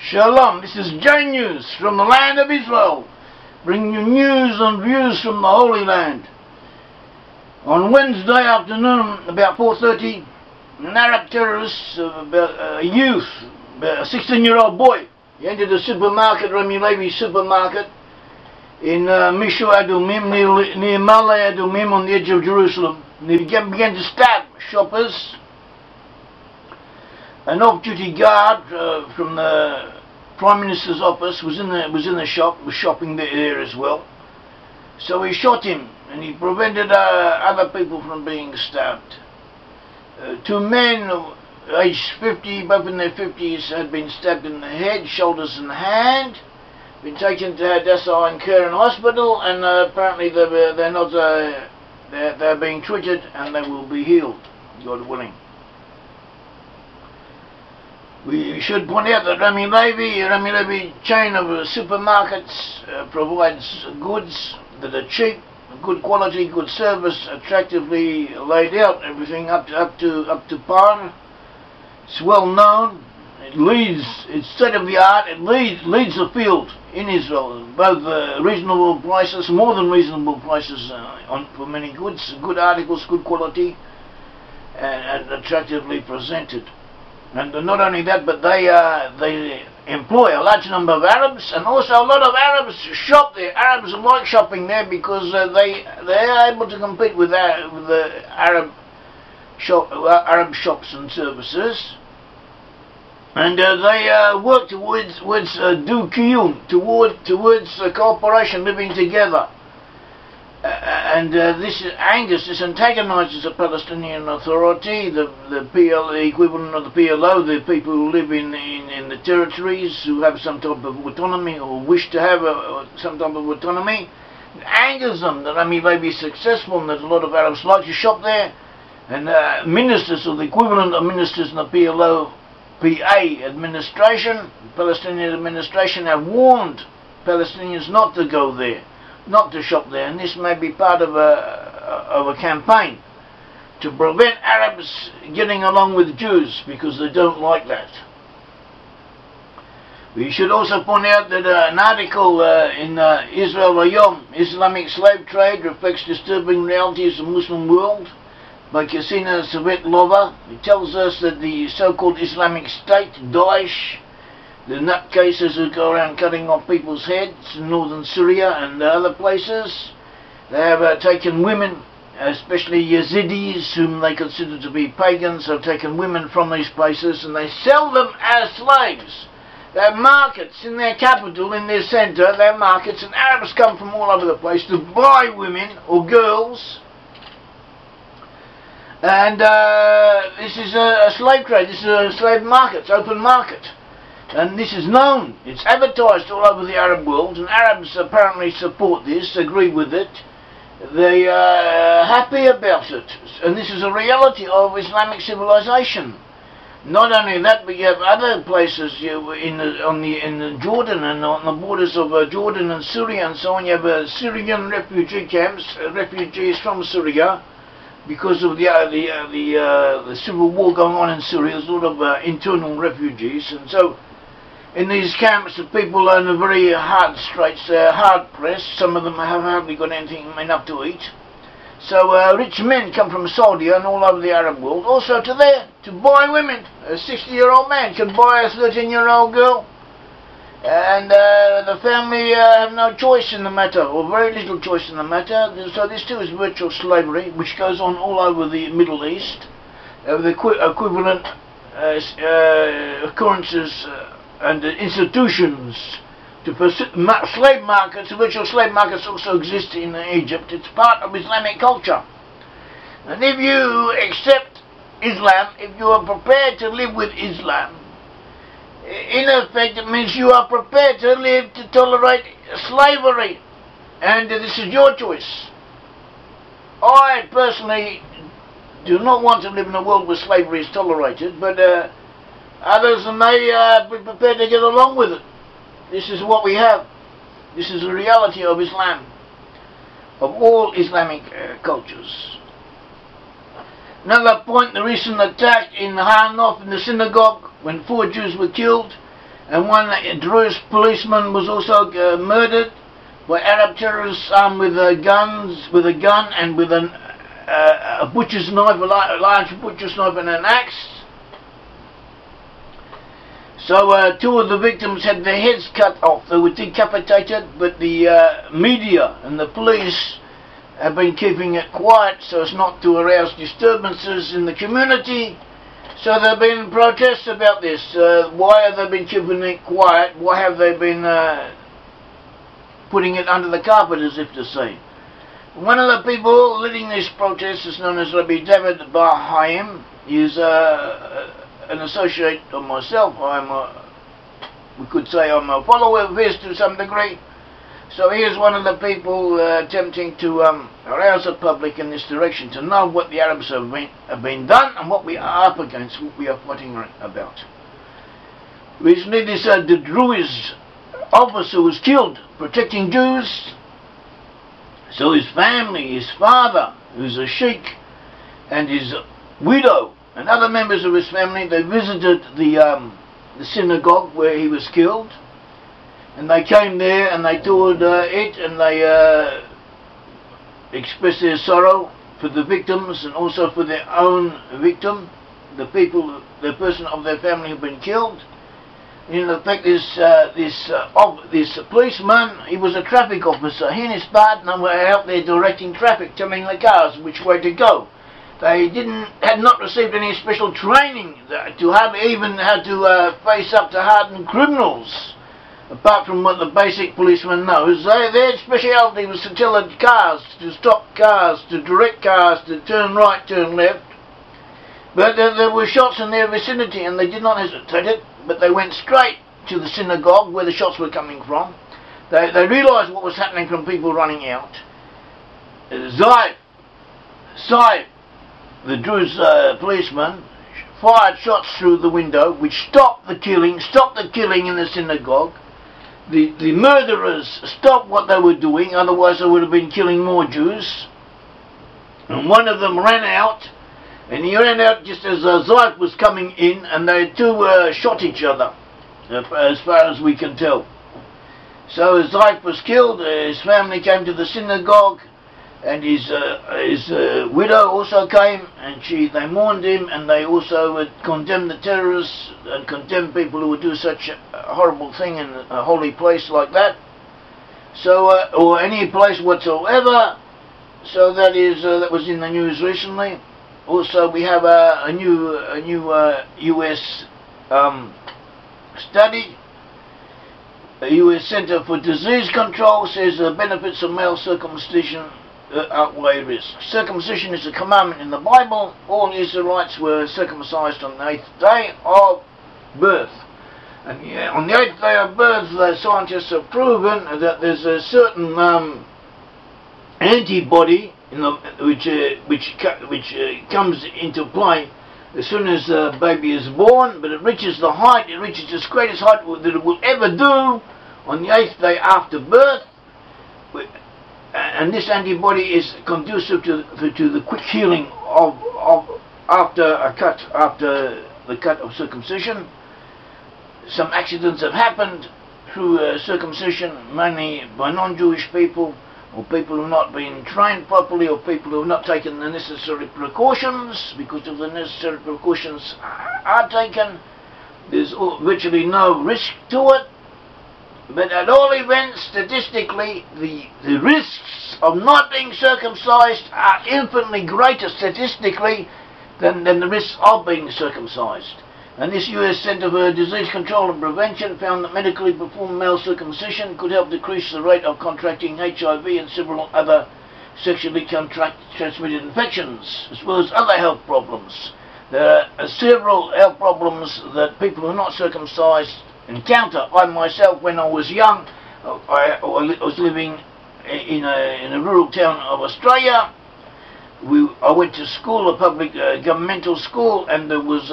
Shalom, this is JNews from the land of Israel, bringing you news and views from the Holy Land. On Wednesday afternoon, about 4:30, an Arab terrorist, a youth, a 16-year-old boy, he entered a supermarket, Levi supermarket, in Adumim, near Maaleh, Adumim, on the edge of Jerusalem. And he began to stab shoppers. An off-duty guard from the Prime Minister's office was in the shop, was shopping there as well. So he shot him, and he prevented other people from being stabbed. Two men, aged 50, both in their 50s, had been stabbed in the head, shoulders, and hand. Been taken to Hadassah and Keren Hospital, and apparently they're being treated, and they will be healed, God willing. We should point out that Rami Levi chain of supermarkets provides goods that are cheap, good quality, good service, attractively laid out, everything up to par. It's well known. It leads. It's state of the art. It leads the field in Israel. Both reasonable prices, more than reasonable prices for many goods, good articles, good quality, and attractively presented. And not only that, but they employ a large number of Arabs, and also a lot of Arabs shop there. Arabs like shopping there because they are able to compete with the Arab shops and services, and they work towards du-kiyum, towards cooperation, living together. And this angers, this antagonizes the Palestinian Authority, the equivalent of the PLO, the people who live in the territories, who have some type of autonomy or wish to have some type of autonomy. It angers them that Rami may be successful and that a lot of Arabs like to shop there. And ministers, or the equivalent of ministers in the PLO, PA administration, Palestinian administration, have warned Palestinians not to go there, not to shop there, and this may be part of a campaign to prevent Arabs getting along with Jews, because they don't like that. We should also point out that an article in Israel Hayom, Islamic slave trade reflects disturbing realities of the Muslim world, by Ksenia Svetlova. It tells us that the so-called Islamic State, Daesh, the nutcases who go around cutting off people's heads in northern Syria and other places, they have taken women, especially Yazidis, whom they consider to be pagans, have taken women from these places and they sell them as slaves. They have markets in their capital, in their centre, they have markets, and Arabs come from all over the place to buy women or girls. And this is a slave trade, this is a slave market, it's open market. And this is known, it's advertised all over the Arab world, and Arabs apparently support this, agree with it. They are happy about it. And this is a reality of Islamic civilization. Not only that, but you have other places in Jordan and on the borders of Jordan and Syria and so on. You have Syrian refugee camps, refugees from Syria, because of the civil war going on in Syria. There's a lot of internal refugees, and so in these camps, the people are in a very hard straits. They're hard pressed. Some of them have hardly got anything enough to eat. So rich men come from Saudi and all over the Arab world, also to buy women. A 60-year-old man can buy a 13-year-old girl, and the family have no choice in the matter, or very little choice in the matter. So this too is virtual slavery, which goes on all over the Middle East. The equivalent occurrences and institutions to slave markets, virtual slave markets also exist in Egypt. It's part of Islamic culture. And if you accept Islam, if you are prepared to live with Islam, in effect it means you are prepared to tolerate slavery. And this is your choice. I personally do not want to live in a world where slavery is tolerated, but others may be prepared to get along with it. This is what we have. This is the reality of Islam, of all Islamic cultures. Another point, the recent attack in Hanof in the synagogue, when 4 Jews were killed, And one Druze policeman was also murdered by Arab terrorists armed with guns, with a gun and with a butcher's knife, a large butcher's knife and an axe. So two of the victims had their heads cut off. They were decapitated, but the media and the police have been keeping it quiet so as not to arouse disturbances in the community. So there have been protests about this. Why have they been keeping it quiet? Why have they been putting it under the carpet, as if to say? One of the people leading these protests is known as Rabbi David BAR-HAYIM. He's an associate of myself. We could say I'm a follower of his to some degree. So he is one of the people attempting to arouse the public in this direction, to know what the Arabs have been done and what we are up against, what we are fighting about. Recently, this the Druze officer was killed protecting Jews. So his family, his father, who's a sheikh, and his widow and other members of his family, they visited the synagogue where he was killed. And they came there and they toured it, and they expressed their sorrow for the victims and also for their own victim, the person of their family who've been killed. In fact, this policeman, he was a traffic officer. He and his partner were out there directing traffic, telling the cars which way to go. They had not received any special training to have even how to face up to hardened criminals. Apart from what the basic policeman knows, their speciality was to tell the cars to stop cars, to direct cars, to turn right, turn left. But there were shots in their vicinity, and they did not hesitate it, but they went straight to the synagogue where the shots were coming from. They realised what was happening from people running out. Saif, the Druze policeman, fired shots through the window, which stopped the killing in the synagogue. The murderers stopped what they were doing, otherwise they would have been killing more Jews. And one of them ran out, and he ran out just as Saif was coming in, and they two shot each other, as far as we can tell. So Saif was killed, his family came to the synagogue, and his widow also came, and they mourned him, and they also condemned the terrorists and condemned people who would do such a horrible thing in a holy place like that. So, or any place whatsoever. So that was in the news recently. Also, we have a new U.S. study. The U.S. Center for Disease Control says the benefits of male circumcision outweigh risks. Circumcision is a commandment in the Bible. All Israelites were circumcised on the 8th day of birth. And on the 8th day of birth, the scientists have proven that there's a certain antibody which comes into play as soon as the baby is born, but it reaches its greatest height that it will ever do on the 8th day after birth. And this antibody is conducive to the quick healing of after the cut of circumcision. Some accidents have happened through circumcision, mainly by non-Jewish people, or people who have not been trained properly, or people who have not taken the necessary precautions. Because if the necessary precautions are taken, there's virtually no risk to it. But at all events, statistically, the risks of not being circumcised are infinitely greater statistically than the risks of being circumcised. And this U.S. Center for Disease Control and Prevention found that medically performed male circumcision could help decrease the rate of contracting HIV and several other sexually transmitted infections, as well as other health problems. There are several health problems that people who are not circumcised encounter. I myself, when I was young, I was living in a rural town of Australia. I went to school, a public governmental school, and there was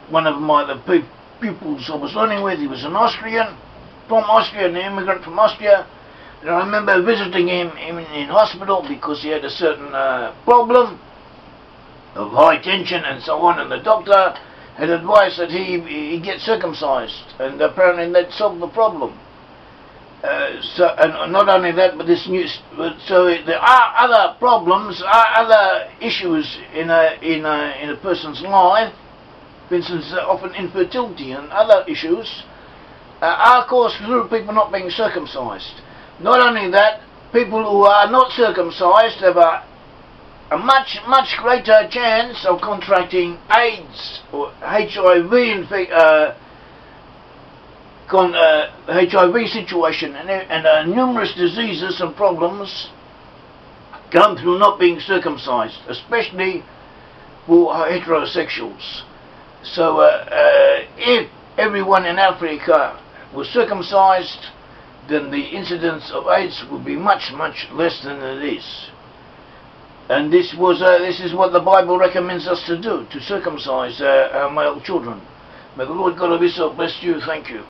one of the pupils I was learning with. He was an Austrian, from Austria, an immigrant from Austria. And I remember visiting him in hospital because he had a certain problem of high tension and so on, and the doctor had advised that he get circumcised, and apparently that solved the problem. And not only that, but this news. So there are other problems, other issues in a person's life. For instance, often infertility and other issues are caused through people not being circumcised. Not only that, people who are not circumcised have a much greater chance of contracting AIDS or HIV HIV situation, and numerous diseases and problems come through not being circumcised, especially for heterosexuals. So if everyone in Africa was circumcised, then the incidence of AIDS would be much less than it is. And this is what the Bible recommends us to do, to circumcise our male children. May the Lord God of Israel bless you. Thank you.